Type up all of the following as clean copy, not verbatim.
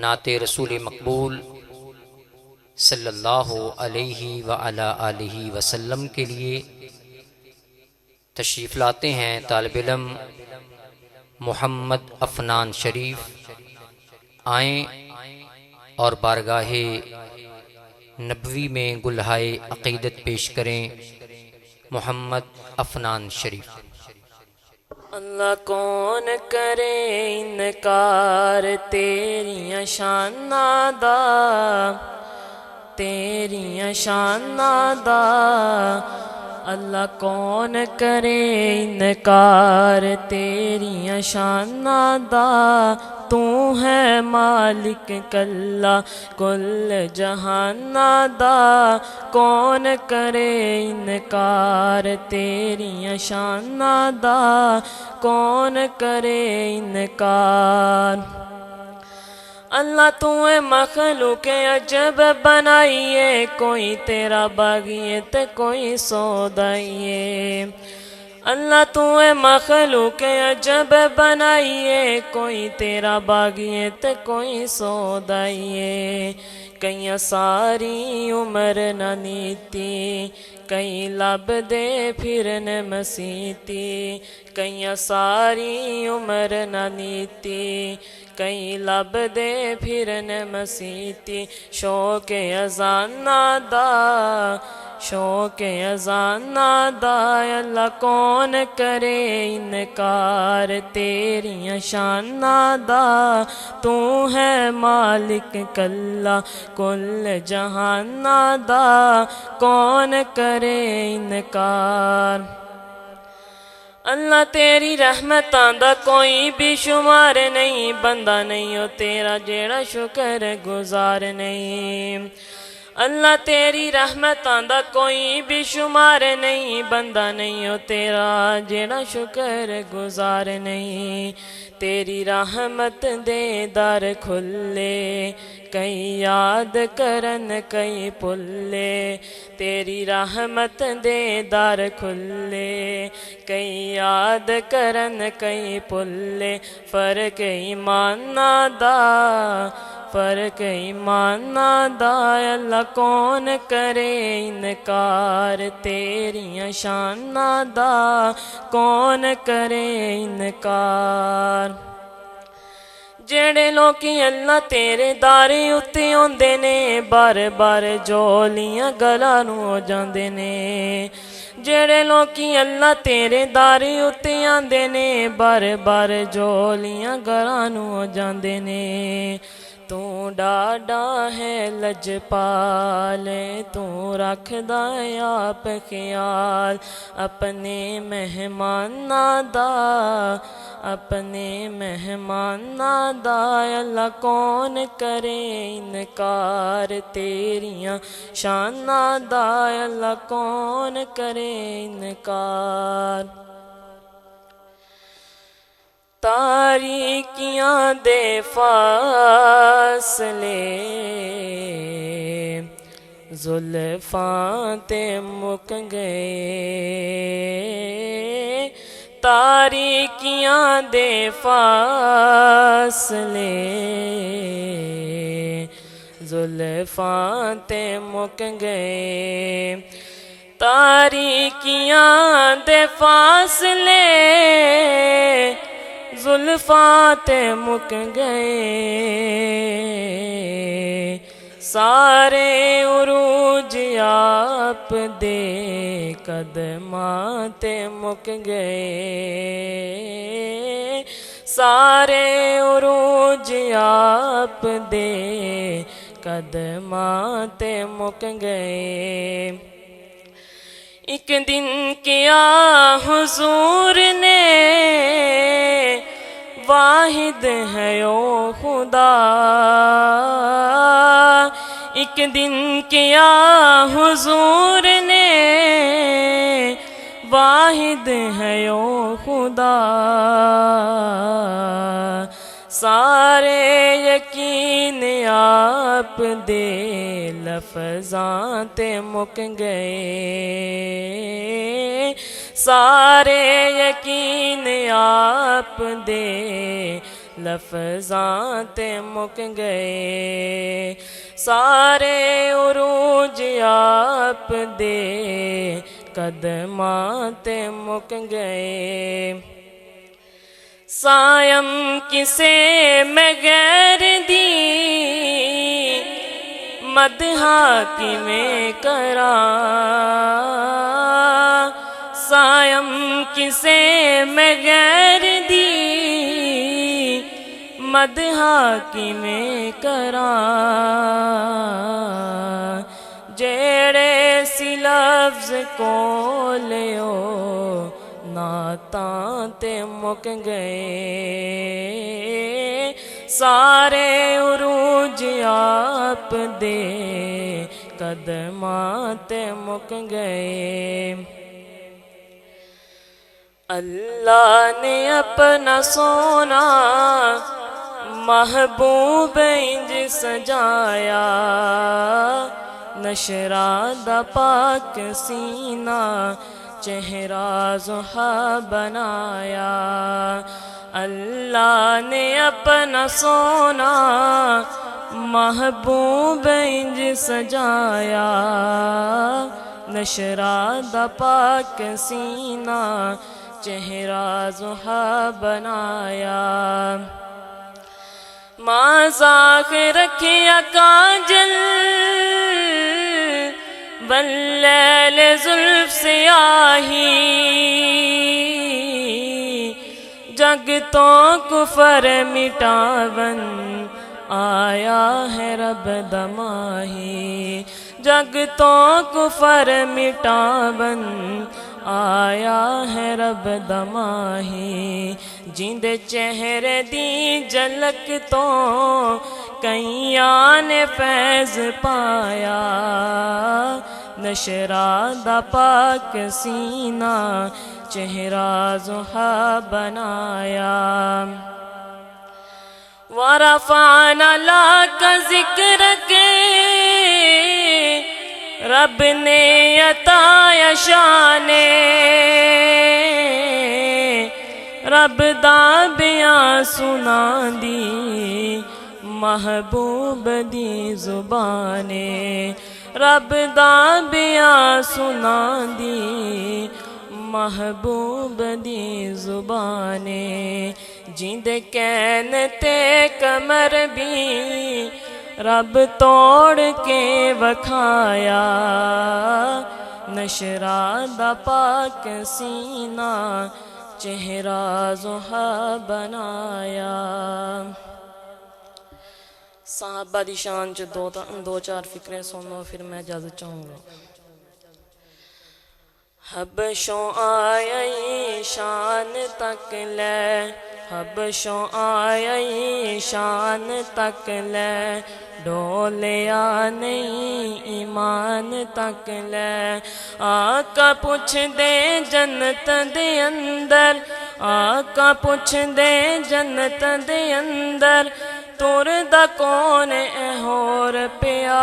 نعت رسول مقبول صلی اللہ علیہ وعلی آلہ وسلم کے لیے تشریف لاتے ہیں طالب علم محمد عفنان شریف۔ آئیں اور بارگاہ نبوی میں گلہائے عقیدت پیش کریں۔ محمد عفنان شریف۔ اللہ کون کرے انکار تیریاں شاناں دا، تیریاں شاناں دا۔ اللہ کون کرے انکار تیریاں شاناں دا۔ تو ہے مالک کلا کل جہاناں دا۔ کون کرے انکار تیریاں شاناں دا، کون کرے انکار۔ اللہ تو ہے مخلوق عجب بنائیے، کوئی تیرا باغی تے کوئی سودائیے۔ اللہ تو ہے مخلوق عجب بنائیے، کوئی تیرا باغی تے کوئی سودائیے۔ کئیاں ساری عمر نہ نیتی، کئی لب دے پھرن مسیتی۔ کئیاں ساری عمر نہ نیتی، کئی لب دے پھرن مسیتی۔ شوق اذاناں دا، شوق اذاناں دا۔ اللہ کون کرے انکار تیریاں شاناں دا۔ تو ہے مالک کلا کل جہاناں دا، کون کرے انکار۔ اللہ تیری رحمتاں دا کوئی بھی شمار نہیں، بندہ نہیں ہو تیرا جیڑا شکر گزار نہیں۔ اللہ تیری رحمتاں دا کوئی بھی شمار نہیں، بندہ نہیں ہو تیرا جیڑا شکر گزار نہیں۔ تیری رحمت دے در کھلے، کئی یاد کرن کئی پلے۔ تیری رحمت دے در کھلے، کئی یاد کرن کئی پلے۔ فرق ایماناں دا، فرق ایماناں دا۔ اللہ کون کرے انکار تیریاں شاناں دا، کون کرے انکار۔ جڑے لوکی اللہ تیرے دارے اتے ہوندے نے، بار بار جولیاں گلاں نوں ہو جاندے نے۔ جڑے لوکی اللہ تیرے دارے اتے آندے نے، بار بار جولیاں گلاں نوں ہو جاندے نے۔ تو ڈاڈا ہے لجپال، تو رکھدا ہے آپ خیال اپنے مہماناں دا، اپنے مہماناں دا۔ اللہ کون کرے انکار تیریاں شاناں دا، اللہ کون کرے انکار۔ تاریکیاں دے فاصلے زلفاں تے مک گئے۔ تاریکیاں دے فاصلے زلفاں تے مک گئے۔ تاریکیاں دے فاصلے زلفاں تے مک گئے۔ سارے عروج آپ دے قدماں تے مک گئے۔ سارے عروج آپ دے قدماں تے مک گئے۔ ایک دن کیا حضور نے، واحد ہے او خدا۔ ایک دن کیا حضور نے، واحد ہے او خدا۔ سارے یقین آپ دے لفظاں تے مک گئے۔ سارے یقین آپ دے لفظاں تے مک گئے سارے عروج آپ دے قدماں تے مک گئے سائم کسے میں غیر دی مدحا کیویں کراں سائم کسے میں غیر دی مدحا کیویں کراں جیڑے سی لفظ کولو نعتاں تے مک گئے سارے عروج آپ دے قدماں تے مک گئے اللہ نے اپنا سونا محبوب انج سجایا نشرہ دا پاک سینہ چہرہ زحا بنایا اللہ نے اپنا سونا محبوب انج سجایا نشرہ دا پاک سینہ چہرہ زحا بنایا مازاق رکھیا کاجل واللیل زلف سیاہی جگ تو کفر مٹاون آیا ہے رب دماہی جگ تو کفر مٹاون آیا ہے رب دماہی جیندے چہرے دی جھلک تو کئیاں نے فیض پایا نشرہ دا پاک سینہ چہرہ زحا بنایا ورفعنا لک ذکرک رب نے عطا شان رب دا بیاں سنا دی محبوب دی زبان رب دا بیاں سنا دی محبوب دی زبان جیند کین تے کمر بھی رب توڑ کے وکھایا نشرہ دا پاک سینہ چہرہ زحا بنایا صحابہ دی شان چ دو چار فکریں سنو پھر میں اجازت چاہوں گا حبشوں آئی شان تک لے حبشوں آئی شان تک لے ڈولیا نہیں ایمان تک لے آقا پوچھ دے جنت دے اندر آقا پوچھ دے جنت دے اندر تور دا کون اے ہور پیا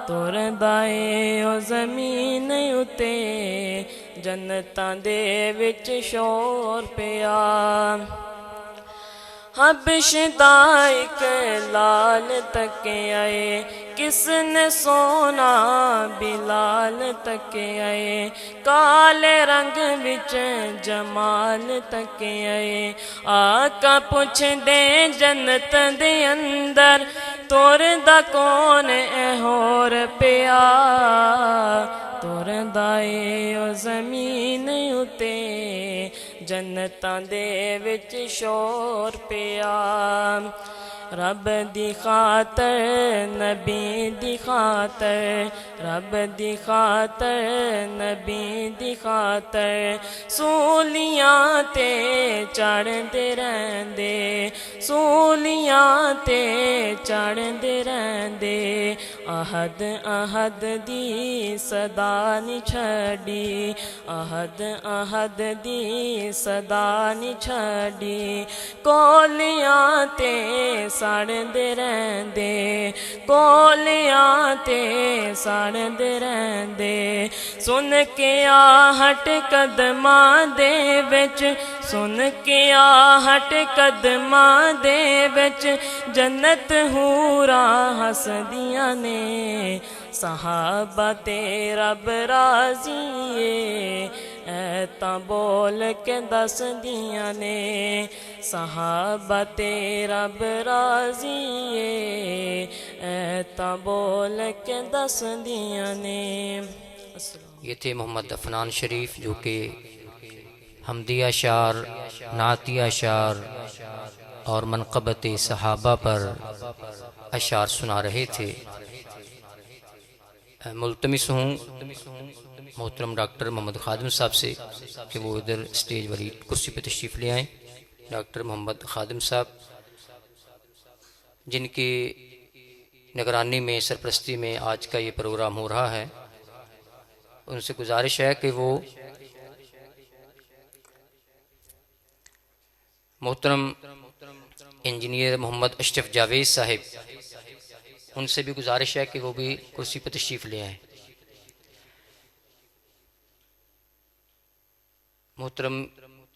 تور دائے او زمین اتے جنتاں دے وچ شور پیا حبش دا ایک لال تک آئے کس نے سونا بلال تک آئے کالے رنگ وچ جمال تک آئے آقا پوچھ دے جنت دے اندر تور دا کون اے ہور پیا تور دائے او زمین اتے جنتاں دے وچ شور پیا رب دی خاطر نبی دی خاطر رب دی خاطر نبی دی خاطر سولیاں تے چڑھ دے رہندے سولیاں تے چڑھ دے رہندے احد احد دی صدا نی چھڑی احد احد دی صدا نی چھڑی کولیاں تے سڑ دے رہندے کولیاں تے سڑ دے رہندے سن کے آہٹ قدماں دے وچ سن کے آہٹ قدماں دے وچ جنت حوراں ہسدیاں نے صحابہ تے رب راضی اے تاں بول کے دس دیاں نے صحابہ تے رب راضی اے تاں بول کے دس دیاں نے۔ یہ تھے محمد عفنان شریف جو کہ حمدیہ اشعار، نعتیہ اشعار اور منقبت صحابہ پر اشعار سنا رہے تھے۔ ملتمس ہوں محترم ڈاکٹر محمد خادم صاحب سے کہ وہ ادھر اسٹیج والی کرسی پہ تشریف لے آئیں۔ ڈاکٹر محمد خادم صاحب جن کی نگرانی میں، سرپرستی میں آج کا یہ پروگرام ہو رہا ہے، ان سے گزارش ہے کہ وہ محترم انجینئر محمد اشرف جاوید صاحب، ان سے بھی گزارش ہے کہ وہ بھی کرسی پہ تشریف لے آئیں۔ محترم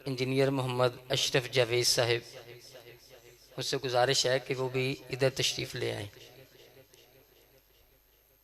انجینئر محمد اشرف جاوید صاحب، ان سے گزارش ہے کہ وہ بھی ادھر تشریف لے آئیں۔